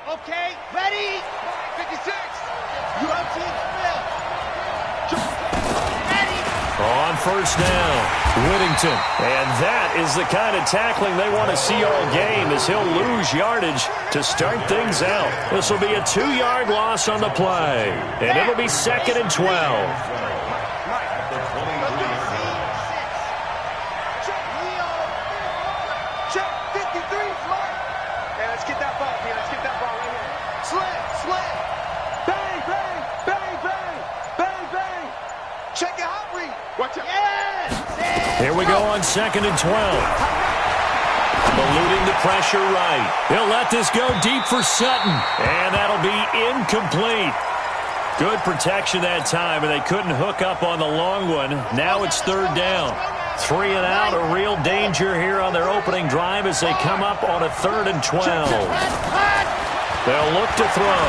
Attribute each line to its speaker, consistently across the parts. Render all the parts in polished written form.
Speaker 1: Okay, ready? 56. ULT Smith. Ready.
Speaker 2: On first down, Whittington. And that is the kind of tackling they want to see all game, as he'll lose yardage to start things out. This will be a 2-yard loss on the play, and it'll be 2nd and 12. Here we go on 2nd and 12. Eluding the pressure right. He'll let this go deep for Sutton. And that'll be incomplete. Good protection that time, and they couldn't hook up on the long one. Now it's 3rd down. 3 and out, a real danger here on their opening drive as they come up on a 3rd and 12. They'll look to throw.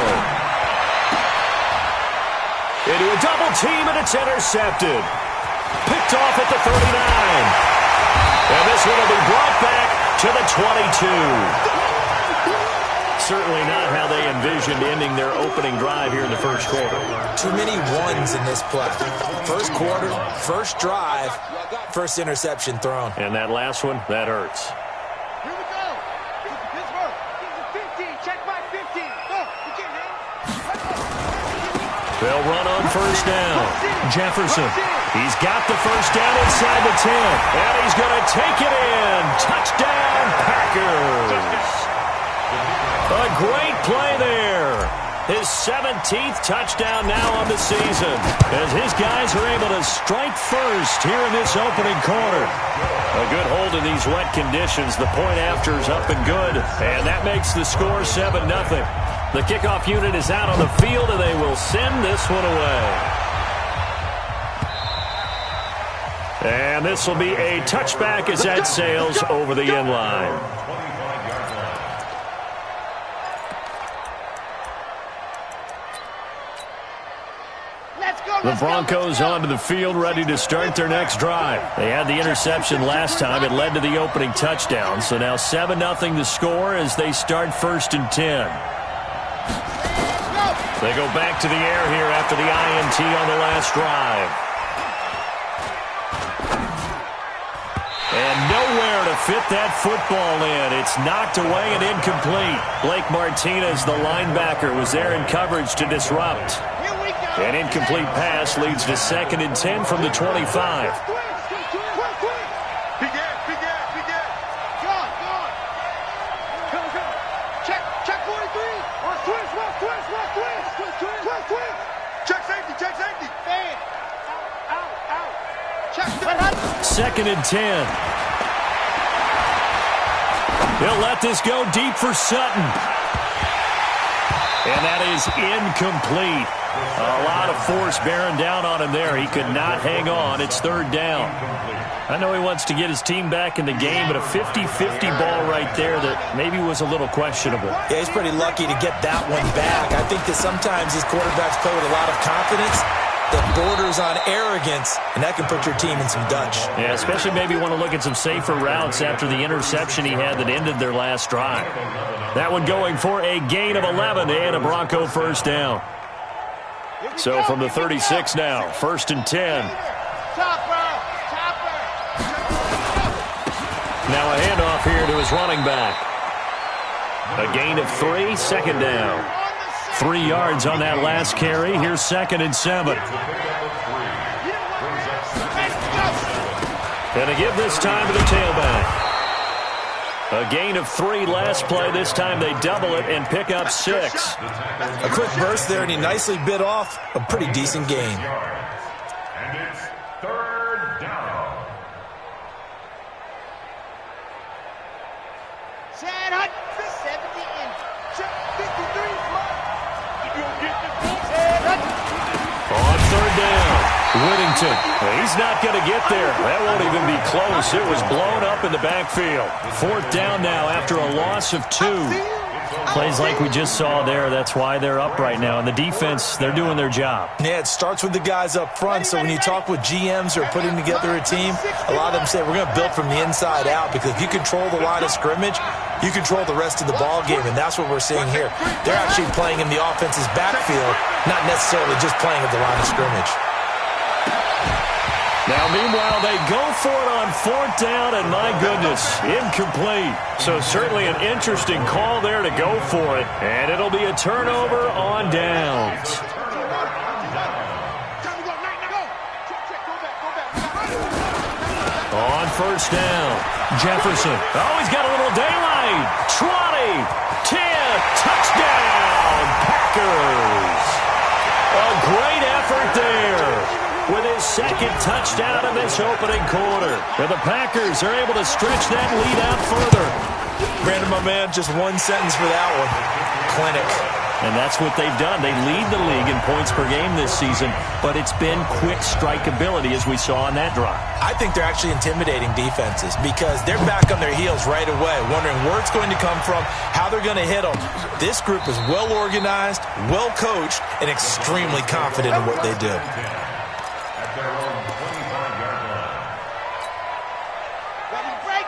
Speaker 2: Into a double team, and it's intercepted. Picked off at the 39. And this one will be brought back to the 22. Certainly not how they envisioned ending their opening drive here in the first quarter.
Speaker 3: Too many ones in this play. First quarter, first drive, first interception thrown.
Speaker 2: And that last one, that hurts.
Speaker 1: Here we go. Pittsburgh. 15. Check my 15. Go. You can hang.
Speaker 2: They'll run on first down. Jefferson. He's got the first down inside the 10. And he's going to take it in. Touchdown, Packers. A great play there. His 17th touchdown now on the season, as his guys are able to strike first here in this opening quarter. A good hold in these wet conditions. The point after is up and good, and that makes the score 7-0. The kickoff unit is out on the field, and they will send this one away. And this will be a touchback as that sails over the end line. The Broncos onto the field, ready to start their next drive. They had the interception last time. It led to the opening touchdown. So now 7-0 the score as they start 1st and 10. They go back to the air here after the INT on the last drive. And nowhere to fit that football in. It's knocked away and incomplete. Blake Martinez, the linebacker, was there in coverage to disrupt. An incomplete pass leads to 2nd and 10 from the 25.
Speaker 1: Check 43. Check safety. Out.
Speaker 2: 2nd and 10. He'll let this go deep for Sutton. And that is incomplete. A lot of force bearing down on him there. He could not hang on. It's 3rd down. I know he wants to get his team back in the game, but a 50-50 ball right there that maybe was a little questionable.
Speaker 3: Yeah, he's pretty lucky to get that one back. I think that sometimes these quarterbacks play with a lot of confidence that borders on arrogance, and that can put your team in some Dutch.
Speaker 2: Yeah, especially maybe want to look at some safer routes after the interception he had that ended their last drive. That one going for a gain of 11 and a Bronco first down. So from the 36 now, 1st and 10. Now a handoff here to his running back. A gain of 3, 2nd down. 3 yards on that last carry. Here's 2nd and 7. And a give this time to the tailback. A gain of 3 last play. This time they double it and pick up 6.
Speaker 3: A quick burst there, and he nicely bit off a pretty decent gain.
Speaker 4: And it's 3rd down.
Speaker 1: Chad Hunt, 70 in. Check 53.
Speaker 2: On 3rd down, Whittington. He's not going to get there. That won't even be close. It was blown up in the backfield. 4th down now after a loss of 2. Plays like we just saw there. That's why they're up right now. And the defense, they're doing their job.
Speaker 3: Yeah, it starts with the guys up front. So when you talk with GMs who are putting together a team, a lot of them say we're going to build from the inside out, because if you control the line of scrimmage, you control the rest of the ball game, and that's what we're seeing here. They're actually playing in the offense's backfield, not necessarily just playing at the line of scrimmage.
Speaker 2: Now, meanwhile, they go for it on 4th down, and my goodness, incomplete. So certainly an interesting call there to go for it, and it'll be a turnover on downs. On 1st down, Jefferson. Oh, he's got a little daylight. 20, 10, touchdown, Packers. A great effort there with his 2nd touchdown in this opening quarter. And the Packers are able to stretch that lead out further.
Speaker 3: Brandon, my man, just one sentence for that one. Clinic.
Speaker 2: And that's what they've done. They lead the league in points per game this season, but it's been quick strike ability as we saw on that drive.
Speaker 3: I think they're actually intimidating defenses because they're back on their heels right away, wondering where it's going to come from, how they're going to hit them. This group is well organized, well coached, and extremely confident in what they do.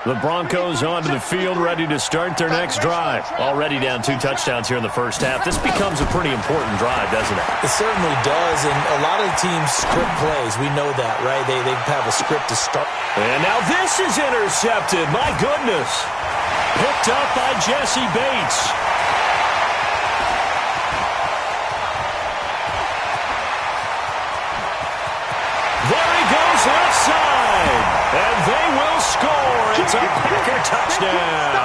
Speaker 2: The Broncos onto the field, ready to start their next drive. Already down 2 touchdowns here in the first half. This becomes a pretty important drive, doesn't it?
Speaker 3: It certainly does, and a lot of the teams script plays. We know that, right? They have a script to start.
Speaker 2: And now this is intercepted. My goodness. Picked up by Jesse Bates. There he goes left side. And they will score. It's a Packer touchdown.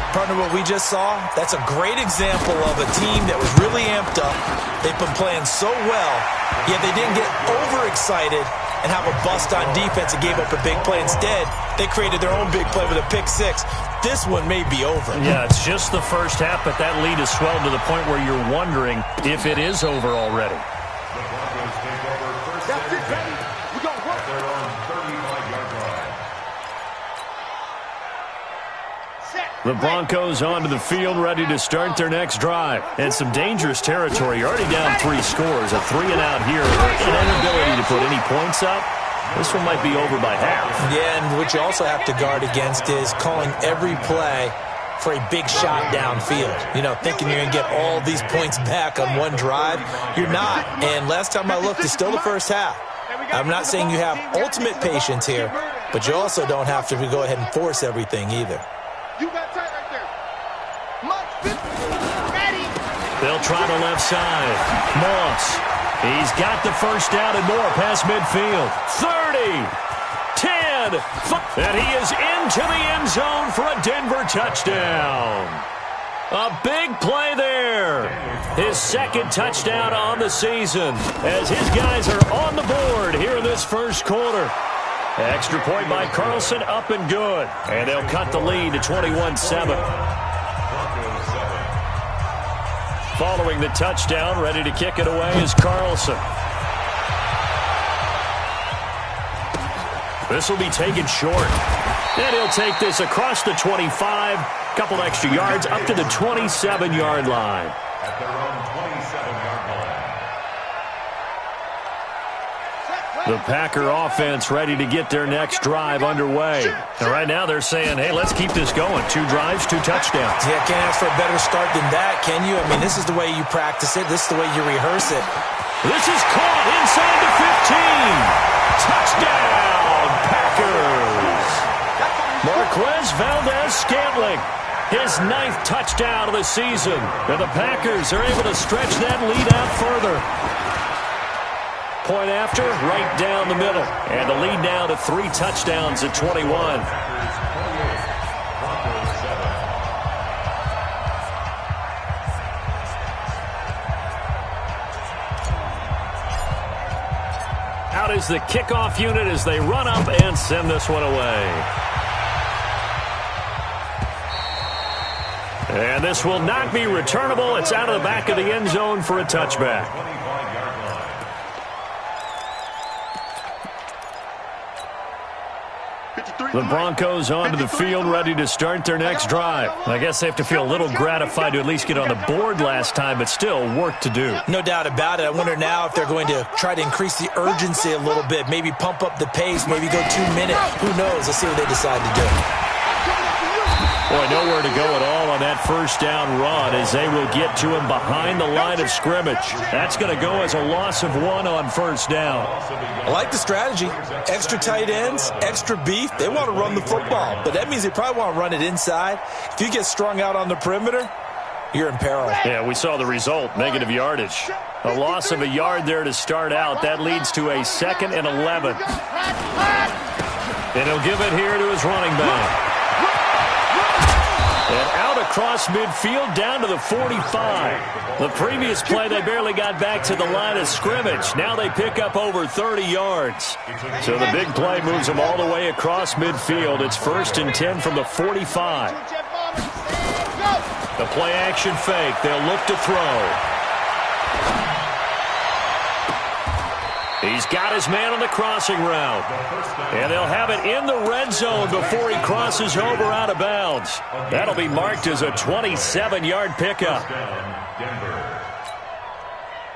Speaker 3: Partner, what we just saw, that's a great example of a team that was really amped up. They've been playing so well, yet they didn't get overexcited and have a bust on defense and gave up a big play. Instead, they created their own big play with a pick 6. This one may be over.
Speaker 2: Yeah, it's just the first half, but that lead has swelled to the point where you're wondering if it is over already. The Broncos onto the field, ready to start their next drive. And some dangerous territory. You're already down 3 scores. A 3-and-out here. An inability to put any points up. This one might be over by half.
Speaker 3: Yeah, and what you also have to guard against is calling every play for a big shot downfield. You know, thinking you're going to get all these points back on one drive. You're not. And last time I looked, it's still the first half. I'm not saying you have ultimate patience here, but you also don't have to go ahead and force everything either.
Speaker 1: You got tight right there. Ready.
Speaker 2: They'll try the left side. Moss. He's got the first down and more past midfield. 30. 10. And he is into the end zone for a Denver touchdown. A big play there. His 2nd touchdown on the season as his guys are on the board here in this first quarter. Extra point by Carlson, up and good. And they'll cut the lead to 21-7. Following the touchdown, ready to kick it away is Carlson. This will be taken short. And he'll take this across the 25. Couple extra yards up to the 27-yard line.
Speaker 4: At their own 27-yard line.
Speaker 2: The Packer offense ready to get their next drive underway. And right now they're saying, hey, let's keep this going. 2 drives, 2 touchdowns.
Speaker 3: Yeah, can't ask for a better start than that, can you? I mean, this is the way you practice it. This is the way you rehearse it.
Speaker 2: This is caught inside the 15. Touchdown, Packers. Marquez Valdez-Scantling, his 9th touchdown of the season. And the Packers are able to stretch that lead out further. Point after, right down the middle. And the lead now to 3 touchdowns at 21. Out is the kickoff unit as they run up and send this one away. And this will not be returnable. It's out of the back of the end zone for a touchback. The Broncos onto the field, ready to start their next drive. I guess they have to feel a little gratified to at least get on the board last time, but still work to do.
Speaker 3: No doubt about it. I wonder now if they're going to try to increase the urgency a little bit, maybe pump up the pace, maybe go 2 minutes. Who knows? Let's see what they decide to do.
Speaker 2: Boy, nowhere to go at all on that first down run as they will get to him behind the line of scrimmage. That's going to go as a loss of 1 on first down.
Speaker 3: I like the strategy. Extra tight ends, extra beef. They want to run the football, but that means they probably want to run it inside. If you get strung out on the perimeter, you're in peril.
Speaker 2: Yeah, we saw the result, negative yardage. A loss of a yard there to start out. That leads to a 2nd and 11. And he'll give it here to his running back. And out across midfield down to the 45. The previous play, they barely got back to the line of scrimmage. Now they pick up over 30 yards. So the big play moves them all the way across midfield. It's 1st and 10 from the 45. The play action fake. They'll look to throw. He's got his man on the crossing route. And they'll have it in the red zone before he crosses over out of bounds. That'll be marked as a 27-yard pickup.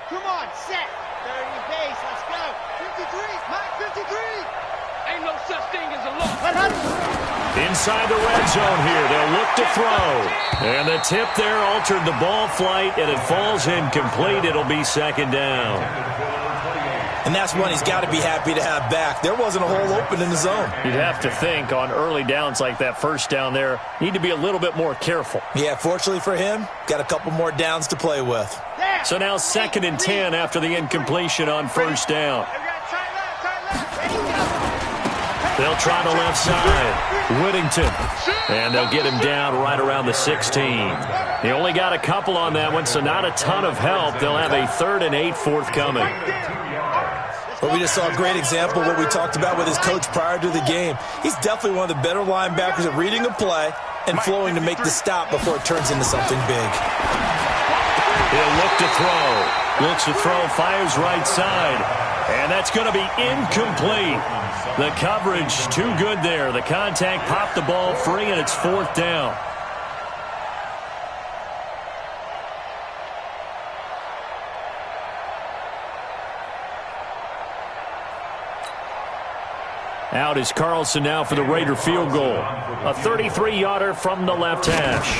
Speaker 1: Come on, set. 30 base, let's go. 53, Mike, 53. Ain't no such thing as a loss.
Speaker 2: Inside the red zone here, they'll look to throw. And the tip there altered the ball flight, and it falls incomplete. It'll be 2nd down.
Speaker 3: And that's one he's got to be happy to have back. There wasn't a hole open in the zone.
Speaker 2: You'd have to think on early downs like that first down there, need to be a little bit more careful.
Speaker 3: Yeah, fortunately for him, got a couple more downs to play with.
Speaker 2: So now 2nd and 10 after the incompletion on first down. They'll try the left side. Whittington. And they'll get him down right around the 16. He only got a couple on that one, so not a ton of help. They'll have a 3rd and 8 forthcoming.
Speaker 3: Well, we just saw a great example of what we talked about with his coach prior to the game. He's definitely one of the better linebackers at reading a play and flowing to make the stop before it turns into something big.
Speaker 2: He'll look to throw. Looks to throw, fires right side. And that's going to be incomplete. The coverage too good there. The contact popped the ball free, and it's 4th down. Out is Carlson now for the Raider field goal. A 33-yarder from the left hash.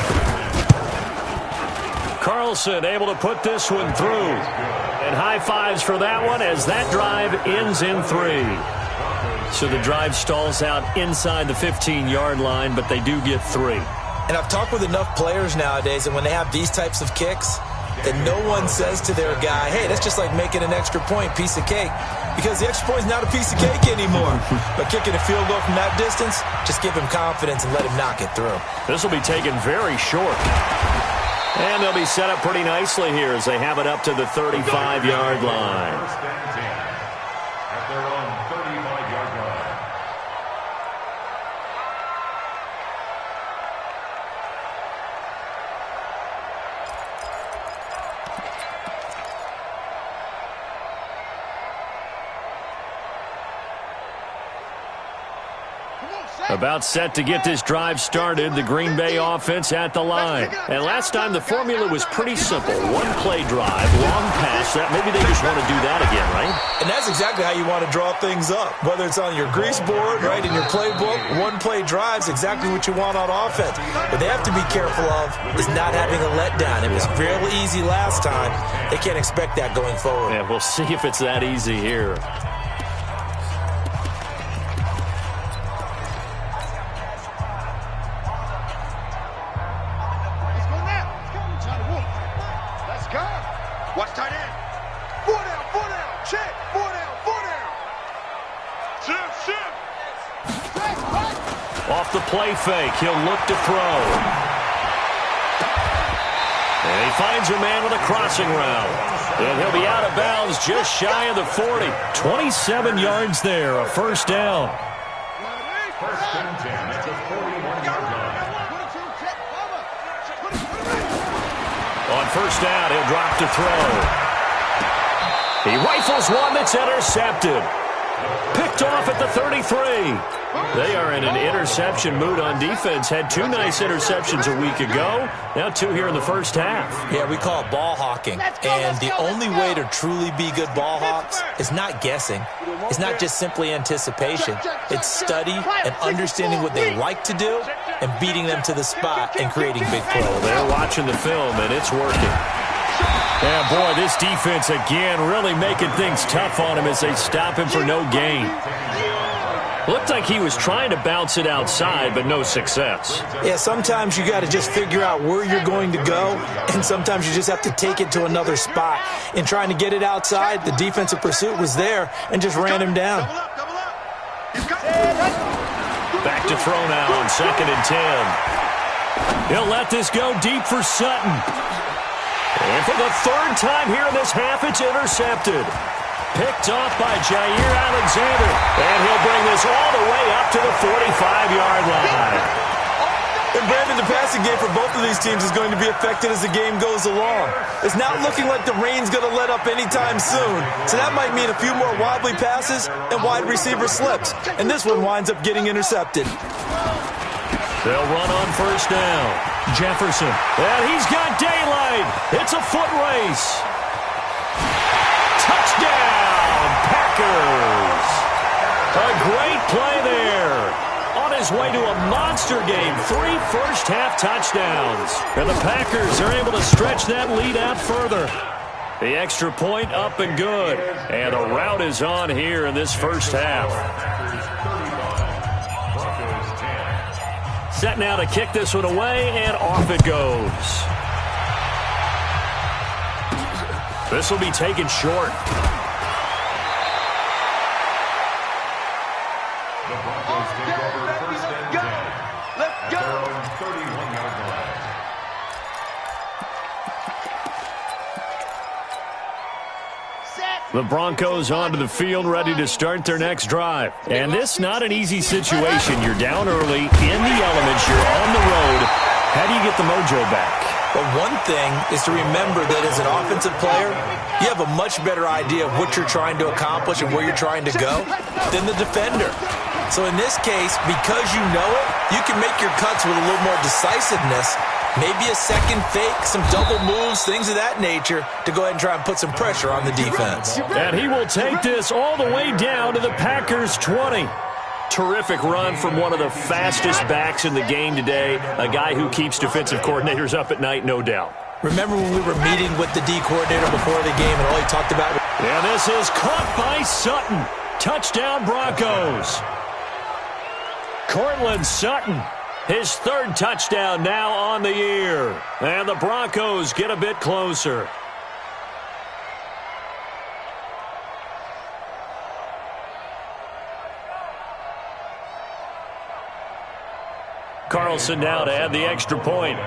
Speaker 2: Carlson able to put this one through. And high fives for that one as that drive ends in 3. So the drive stalls out inside the 15-yard line, but they do get 3.
Speaker 3: And I've talked with enough players nowadays, and when they have these types of kicks, that no one says to their guy, hey, that's just like making an extra point, piece of cake. Because the extra point is not a piece of cake anymore. But kicking a field goal from that distance, just give him confidence and let him knock it through.
Speaker 2: This will be taken very short. And they'll be set up pretty nicely here as they have it up to the 35-yard line.
Speaker 4: At their own 35-yard line.
Speaker 2: About set to get this drive started, the Green Bay offense at the line. And last time the formula was pretty simple. One play drive, long pass. That maybe they just want to do that again, right?
Speaker 3: And that's exactly how you want to draw things up. Whether it's on your grease board, right, in your playbook, one play drive's exactly what you want on offense. What they have to be careful of is not having a letdown. It was fairly easy last time. They can't expect that going forward.
Speaker 2: Yeah, we'll see if it's that easy here.
Speaker 1: Watch tight end. 4 down, check. 4 down. Shift.
Speaker 2: Off the play fake, he'll look to throw. And he finds a man with a crossing route. And he'll be out of bounds just shy of the 40. 27 yards there, a first down.
Speaker 4: First and 10 at the 41-yard line.
Speaker 2: On first down, he'll drop to throw. He rifles one that's intercepted. Picked off at the 33. They are in an interception mood on defense. Had 2 nice interceptions a week ago. Now 2 here in the first half.
Speaker 3: Yeah, we call it ball hawking. And the only way to truly be good ball hawks is not guessing. It's not just simply anticipation. It's study and understanding what they like to do and beating them to the spot and creating big plays.
Speaker 2: Well, they're watching the film, and it's working. Yeah, boy, this defense again really making things tough on him as they stop him for no gain. Looked like he was trying to bounce it outside, but no success.
Speaker 3: Yeah, sometimes you got to just figure out where you're going to go, and sometimes you just have to take it to another spot. In trying to get it outside, the defensive pursuit was there and just ran him down.
Speaker 2: Back to throw now on 2nd and 10. He'll let this go deep for Sutton. And for the 3rd time here in this half, it's intercepted. Picked off by Jair Alexander. And he'll bring this all the way up to the 45-yard line.
Speaker 3: And Brandon, the passing game for both of these teams is going to be affected as the game goes along. It's not looking like the rain's going to let up anytime soon. So that might mean a few more wobbly passes and wide receiver slips. And this one winds up getting intercepted.
Speaker 2: They'll run on 1st down. Jefferson. And he's got daylight. It's a foot race. Touchdown, Packers. A great play there. On his way to a monster game. 3 first-half touchdowns. And the Packers are able to stretch that lead out further. The extra point up and good. And the route is on here in this first half. Set now to kick this one away, and off it goes. This will be taken short.
Speaker 4: The Broncos take over 1st and 10. Let's go. 31-yard line.
Speaker 2: The Broncos onto the field, ready to start their next drive. And this not an easy situation. You're down early, in the elements, you're on the road. How do you get the mojo back?
Speaker 3: But one thing is to remember that as an offensive player, you have a much better idea of what you're trying to accomplish and where you're trying to go than the defender. So in this case, because you know it, you can make your cuts with a little more decisiveness. Maybe a second fake, some double moves, things of that nature to go ahead and try and put some pressure on the defense.
Speaker 2: And he will take this all the way down to the Packers' 20. Terrific run from one of the fastest backs in the game today, a guy who keeps defensive coordinators up at night, no doubt.
Speaker 3: Remember when we were meeting with the D coordinator before the game and all he talked about?
Speaker 2: And this is caught by Sutton. Touchdown, Broncos. Courtland Sutton, his 3rd touchdown now on the year. And the Broncos get a bit closer. Carlson now to add the extra point.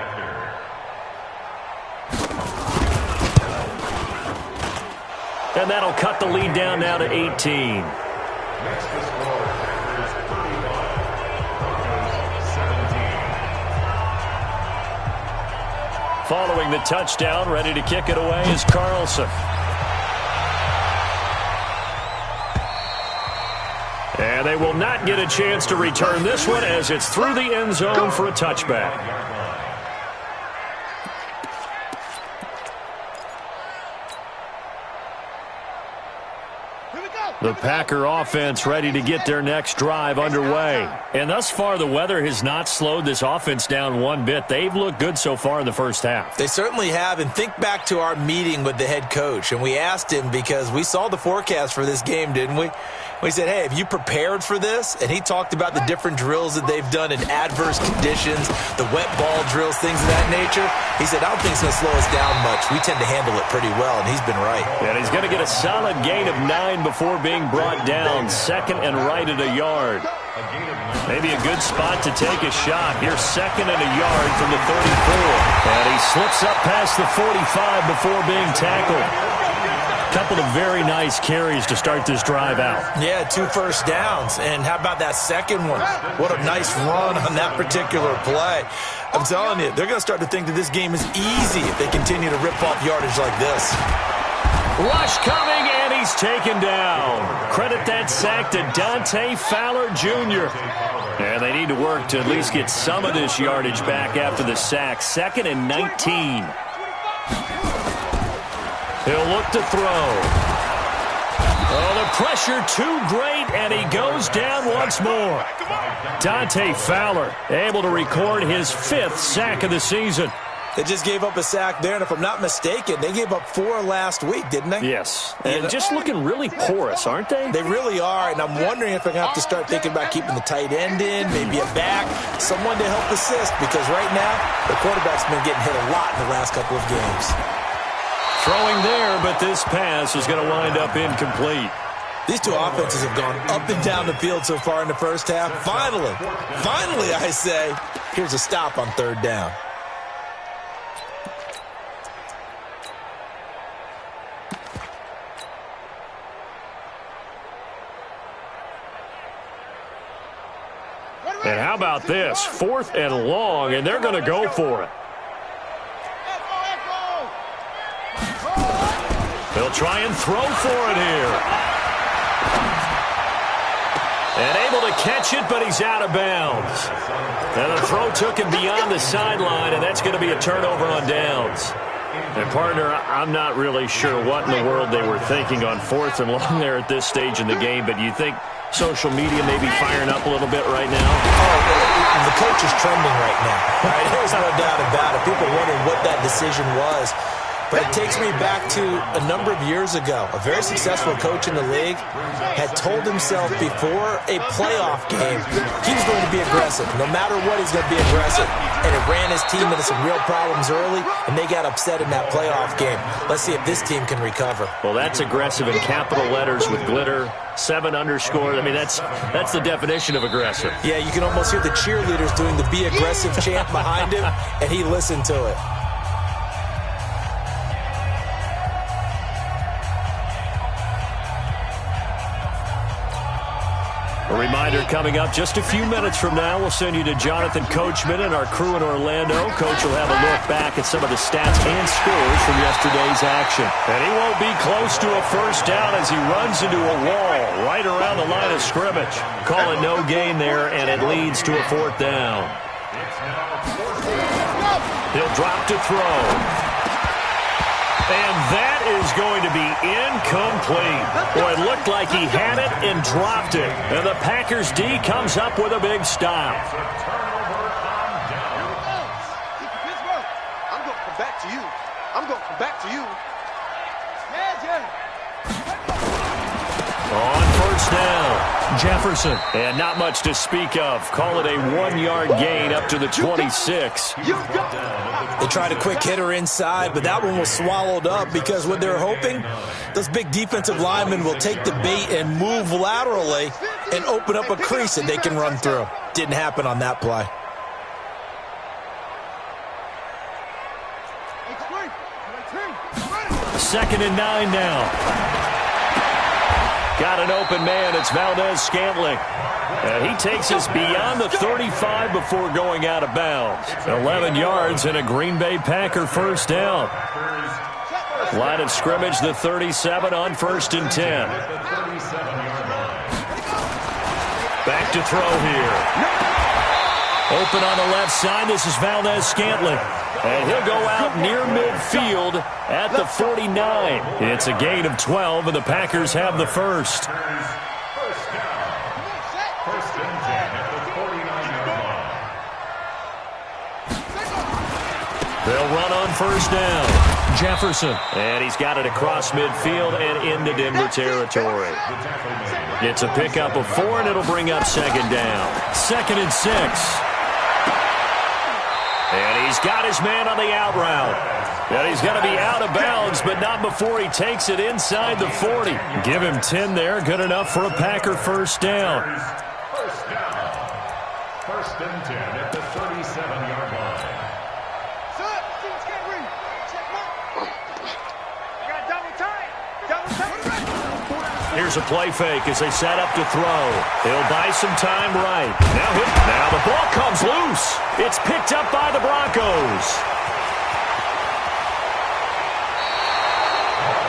Speaker 2: And that'll cut the lead down now to 18.
Speaker 4: Next to score is 35. Broncos 17.
Speaker 2: Following the touchdown, ready to kick it away is Carlson. And they will not get a chance to return this one as it's through the end zone for a touchback. The Packer offense ready to get their next drive underway. And thus far, the weather has not slowed this offense down one bit. They've looked good so far in the first half.
Speaker 3: They certainly have. And think back to our meeting with the head coach. And we asked him because we saw the forecast for this game, didn't we? We said, hey, have you prepared for this? And he talked about the different drills that they've done in adverse conditions, the wet ball drills, things of that nature. He said, I don't think it's going to slow us down much. We tend to handle it pretty well, and he's been right.
Speaker 2: And he's going to get a solid gain of 9 before being brought down. 2nd and right at a yard. Maybe a good spot to take a shot. Here's 2nd and a yard from the 34. And he slips up past the 45 before being tackled. Couple of very nice carries to start this drive out.
Speaker 3: Yeah, 2 first downs. And how about that second one? What a nice run on that particular play. I'm telling you, they're going to start to think that this game is easy if they continue to rip off yardage like this.
Speaker 2: Rush coming, and he he's taken down. Credit that sack to Dante Fowler Jr. And they need to work to at least get some of this yardage back after the sack. 2nd and 19. He'll look to throw. Oh, the pressure too great, and he goes down once more. Dante Fowler able to record his 5th sack of the season.
Speaker 3: They just gave up a sack there, and if I'm not mistaken, they gave up 4 last week, didn't they?
Speaker 2: Yes, and just looking really porous, aren't they?
Speaker 3: They really are, and I'm wondering if they're going to have to start thinking about keeping the tight end in, maybe a back, someone to help assist, because right now, the quarterback's been getting hit a lot in the last couple of games.
Speaker 2: Throwing there, but this pass is going to wind up incomplete.
Speaker 3: These two offenses have gone up and down the field so far in the first half. Finally, I say, here's a stop on 3rd down.
Speaker 2: And how about this? 4th and long, and they're going to go for it. They'll try and throw for it here. And able to catch it, but he's out of bounds. And the throw took him beyond the sideline, and that's going to be a turnover on downs. And, partner, I'm not really sure what in the world they were thinking on 4th and long there at this stage in the game, but you think social media may be firing up a little bit right now?
Speaker 3: Oh, the coach is trending right now. Right? There's no doubt about it. People wondering what that decision was. But it takes me back to a number of years ago. A very successful coach in the league had told himself before a playoff game he was going to be aggressive. No matter what, he's going to be aggressive. And it ran his team into some real problems early, and they got upset in that playoff game. Let's see if this team can recover.
Speaker 2: Well, that's aggressive in capital letters with glitter, 7 underscore. I mean, that's the definition of aggressive.
Speaker 3: Yeah, you can almost hear the cheerleaders doing the "Be Aggressive" chant behind him, and he listened to it.
Speaker 2: A reminder coming up just a few minutes from now, we'll send you to Jonathan Coachman and our crew in Orlando. Coach will have a look back at some of the stats and scores from yesterday's action. And he won't be close to a first down as he runs into a wall right around the line of scrimmage. Call it no gain there, and it leads to a 4th down. He'll drop to throw. And that is going to be incomplete. Boy, it looked like he had it and dropped it. And the Packers D comes up with a big stop.
Speaker 1: I'm going to come back to you. I'm going to come back to you.
Speaker 2: On 1st down, Jefferson. And not much to speak of. Call it a 1-yard gain up to the 26.
Speaker 3: They tried a quick hitter inside, but that one was swallowed up because what they're hoping, those big defensive linemen will take the bait and move laterally and open up a crease that they can run through. Didn't happen on that play.
Speaker 2: Second and 9 now. Got an open man. It's Valdez-Scantling. And he takes us beyond the 35 before going out of bounds. 11 yards and a Green Bay Packer first down. Line of scrimmage, the 37 on 1st and 10. Back to throw here. Open on the left side. This is Valdez-Scantling. And he'll go out near midfield at the 49. It's a gain of 12, and the Packers have the first.
Speaker 4: First and 10 at the 49-yard line.
Speaker 2: They'll run on 1st down. Jefferson. And he's got it across midfield and into Denver territory. It's a pickup of 4, and it'll bring up 2nd down. 2nd and 6. And he's got his man on the out route. And he's going to be out of bounds, but not before he takes it inside the 40. Give him 10 there. Good enough for a Packer first down.
Speaker 4: First down. 1st and 10 at the 37-yard line.
Speaker 2: Here's a play fake as they set up to throw. He'll buy some time right. Now the ball comes loose. It's picked up by the Broncos.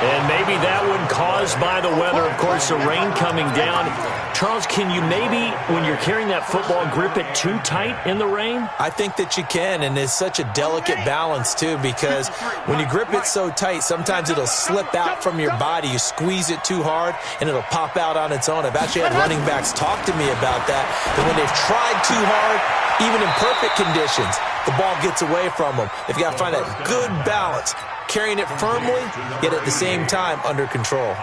Speaker 2: And maybe that one caused by the weather. Of course, the rain coming down. Charles, can you maybe, when you're carrying that football, grip it too tight in the rain?
Speaker 3: I think that you can, and it's such a delicate balance, too, because when you grip it so tight, sometimes it'll slip out from your body. You squeeze it too hard, and it'll pop out on its own. I've actually had running backs talk to me about that when they've tried too hard, even in perfect conditions, the ball gets away from them. They've got to find that good balance, carrying it firmly, yet at the same time under control.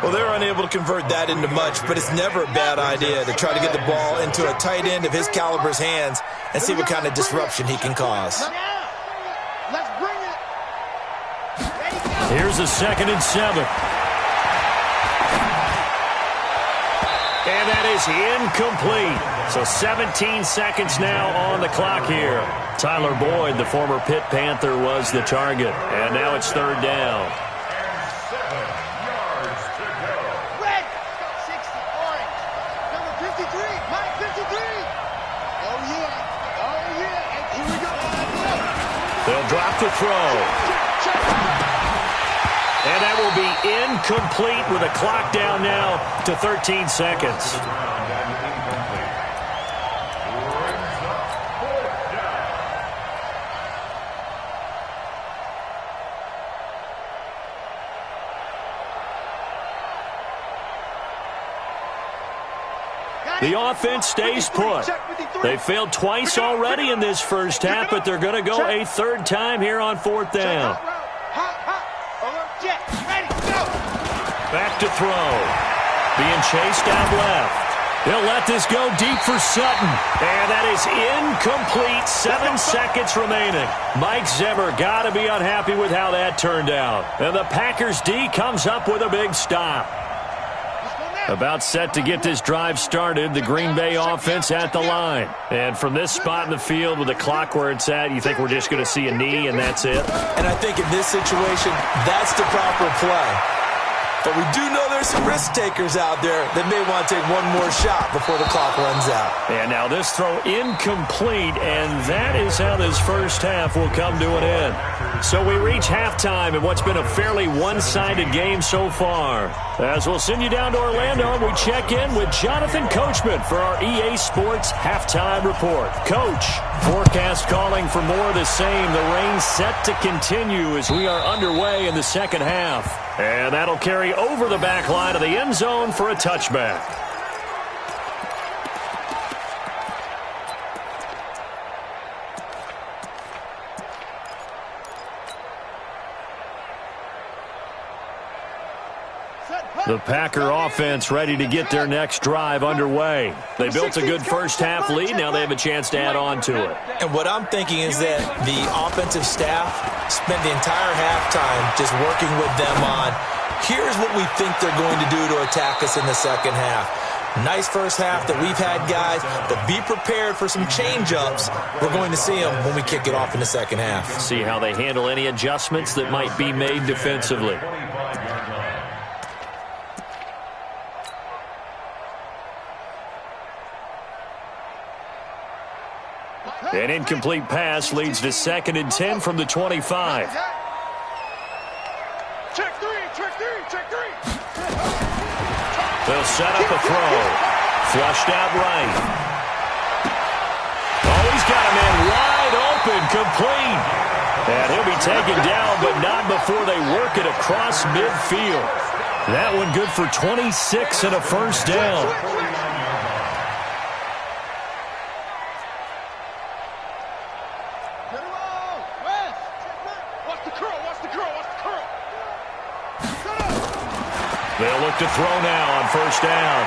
Speaker 3: Well, they're unable to convert that into much, but it's never a bad idea to try to get the ball into a tight end of his caliber's hands and see what kind of disruption he can cause.
Speaker 1: Let's bring it.
Speaker 2: Here's a 2nd and 7. And that is incomplete. So 17 seconds now on the clock here. Tyler Boyd, the former Pitt Panther, was the target. And now it's 3rd down.
Speaker 1: Red, 60, orange, number 53, Mike 53. Oh, yeah. Oh, yeah. And here we go.
Speaker 2: They'll drop the throw. And that will be incomplete with a clock down now to 13 seconds. The offense stays put. They failed twice already in this first half, but they're going to go a 3rd time here on 4th down. Back to throw. Being chased out left. He'll let this go deep for Sutton. And that is incomplete. 7 seconds remaining. Mike Zimmer got to be unhappy with how that turned out. And the Packers D comes up with a big stop. About set to get this drive started, the Green Bay offense at the line. And from this spot in the field with the clock where it's at, you think we're just going to see a knee and that's it?
Speaker 3: And I think in this situation, that's the proper play. But we do know there's some risk takers out there that may want to take one more shot before the clock runs out.
Speaker 2: And now this throw incomplete, and that is how this first half will come to an end. So we reach halftime in what's been a fairly one-sided game so far. As we'll send you down to Orlando, and we check in with Jonathan Coachman for our EA Sports Halftime Report. Coach, forecast calling for more of the same. The rain set to continue as we are underway in the second half. And that'll carry over the back line of the end zone for a touchback. The Packer offense ready to get their next drive underway. They built a good first half lead. Now they have a chance to add on to it.
Speaker 3: And what I'm thinking is that the offensive staff spent the entire halftime just working with them on, here's what we think they're going to do to attack us in the second half. Nice first half that we've had, guys, but be prepared for some change-ups. We're going to see them when we kick it off in the second half.
Speaker 2: See how they handle any adjustments that might be made defensively. An incomplete pass leads to 2nd and 10 from the 25.
Speaker 1: Check three.
Speaker 2: They'll set up a throw. Flushed out right. Oh, he's got a man wide open, complete. And he'll be taken down, but not before they work it across midfield. That one good for 26 and a first down. They'll look to throw now on first down.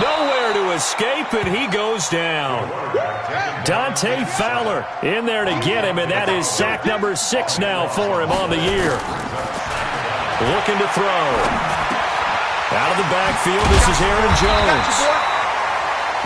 Speaker 2: Nowhere to escape, and he goes down. Dante Fowler in there to get him, and that is sack number 6 now for him on the year. Looking to throw. Out of the backfield, this is Aaron Jones.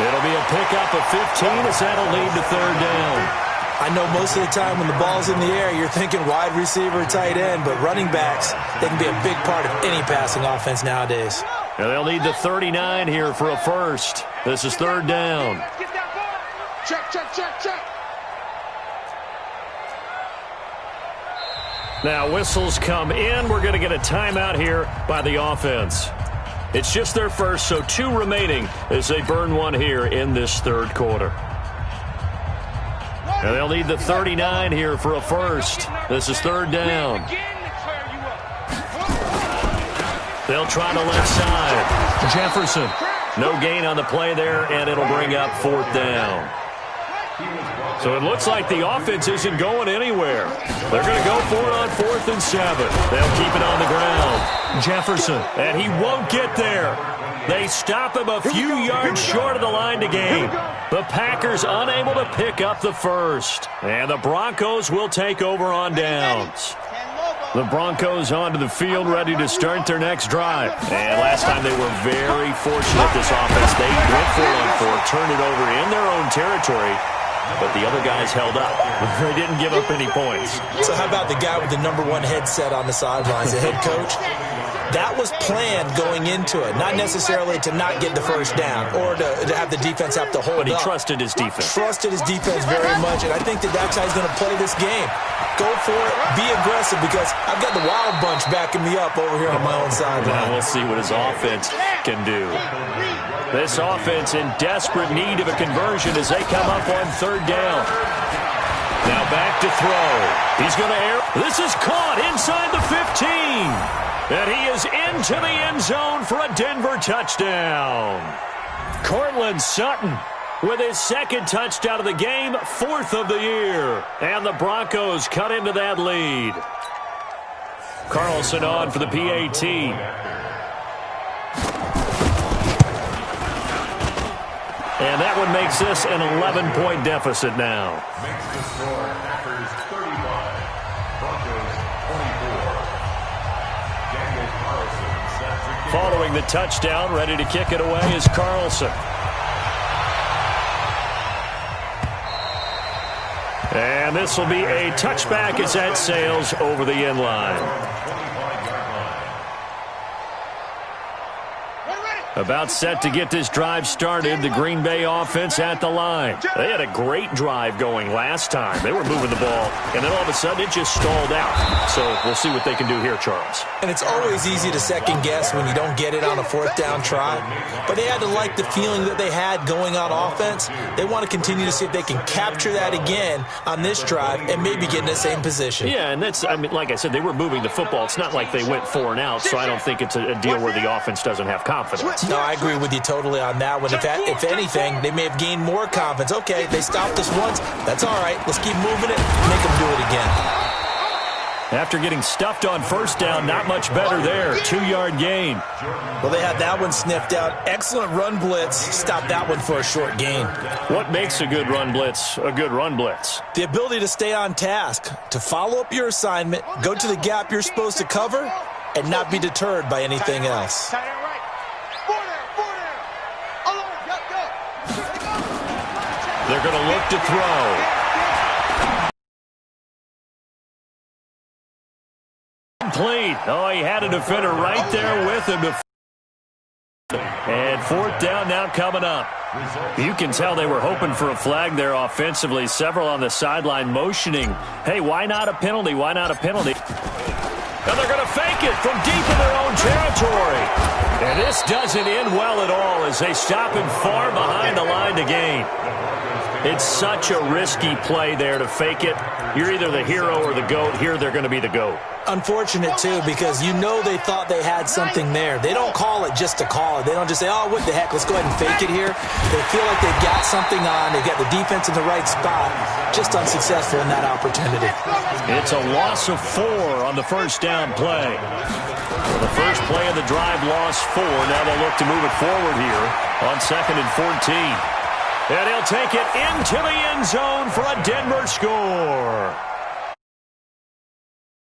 Speaker 2: It'll be a pickup of 15 as that'll lead to 3rd down.
Speaker 3: I know most of the time when the ball's in the air, you're thinking wide receiver, tight end, but running backs, they can be a big part of any passing offense nowadays.
Speaker 2: And they'll need the 39 here for a first. This is 3rd down.
Speaker 1: Check.
Speaker 2: Now whistles come in. We're going to get a timeout here by the offense. It's just their first, so 2 remaining as they burn one here in this third quarter. And they'll need the 39 here for a first. This is third down. They'll try to left side. Jefferson. No gain on the play there, and it'll bring up 4th down. So it looks like the offense isn't going anywhere. They're going to go for it on 4th and 7. They'll keep it on the ground. Jefferson, and he won't get there. They stop him a few yards short of the line to gain. The Packers unable to pick up the first. And the Broncos will take over on downs. The Broncos onto the field ready to start their next drive. And last time they were very fortunate, this offense. They went for it on 4, turned it over in their own territory. But the other guys held up. They didn't give up any points.
Speaker 3: So how about the guy with the #1 headset on the sidelines, the head coach? That was planned going into it, not necessarily to not get the first down or to have the defense have to hold up.
Speaker 2: But he trusted his defense.
Speaker 3: Trusted his defense very much, and I think that's how he's going to play this game. Go for it, be aggressive, because I've got the Wild Bunch backing me up over here on my own sideline.
Speaker 2: We'll see what his offense can do. This offense in desperate need of a conversion as they come up on 3rd down. Now back to throw. He's going to air. This is caught inside the 15. And he is into the end zone for a Denver touchdown. Courtland Sutton with his 2nd touchdown of the game, 4th of the year. And the Broncos cut into that lead. Carlson on for the PAT. And that one makes this an 11-point deficit now.
Speaker 4: Makes the score Packers 35, Broncos 24. Daniel Carlson sets the kick.
Speaker 2: Following the touchdown, ready to kick it away is Carlson. And this will be a touchback as that sails over the end line. About set to get this drive started, the Green Bay offense at the line. They had a great drive going last time. They were moving the ball, and then all of a sudden it just stalled out. So we'll see what they can do here, Charles.
Speaker 3: And it's always easy to second guess when you don't get it on a 4th down try. But they had to like the feeling that they had going on offense. They want to continue to see if they can capture that again on this drive and maybe get in the same position.
Speaker 2: Yeah, and that's, I mean, like I said, they were moving the football. It's not like they went 4 and out, so I don't think it's a deal where the offense doesn't have confidence.
Speaker 3: No, I agree with you totally on that one. If anything, they may have gained more confidence. Okay, they stopped us once. That's all right. Let's keep moving it. Make them do it again.
Speaker 2: After getting stuffed on 1st down, not much better there. 2-yard gain.
Speaker 3: Well, they had that one sniffed out. Excellent run blitz. Stopped that one for a short gain.
Speaker 2: What makes a good run blitz a good run blitz?
Speaker 3: The ability to stay on task, to follow up your assignment, go to the gap you're supposed to cover, and not be deterred by anything else.
Speaker 2: They're going to look to throw. Complete. Oh, he had a defender right there with him. And 4th down now coming up. You can tell they were hoping for a flag there offensively. Several on the sideline motioning. Hey, why not a penalty? Why not a penalty? And they're going to fake it from deep in their own territory. And this doesn't end well at all as they stop him far behind the line to gain. It's such a risky play there to fake it. You're either the hero or the GOAT. Here they're going to be the GOAT.
Speaker 3: Unfortunate, too, because you know they thought they had something there. They don't call it just to call it. They don't just say, oh, what the heck, let's go ahead and fake it here. They feel like they've got something on. They've got the defense in the right spot. Just unsuccessful in that opportunity.
Speaker 2: It's a loss of 4 on the 1st down play. Well, the first play of the drive lost 4. Now they'll look to move it forward here on 2nd and 14. And he'll take it into the end zone for a Denver score.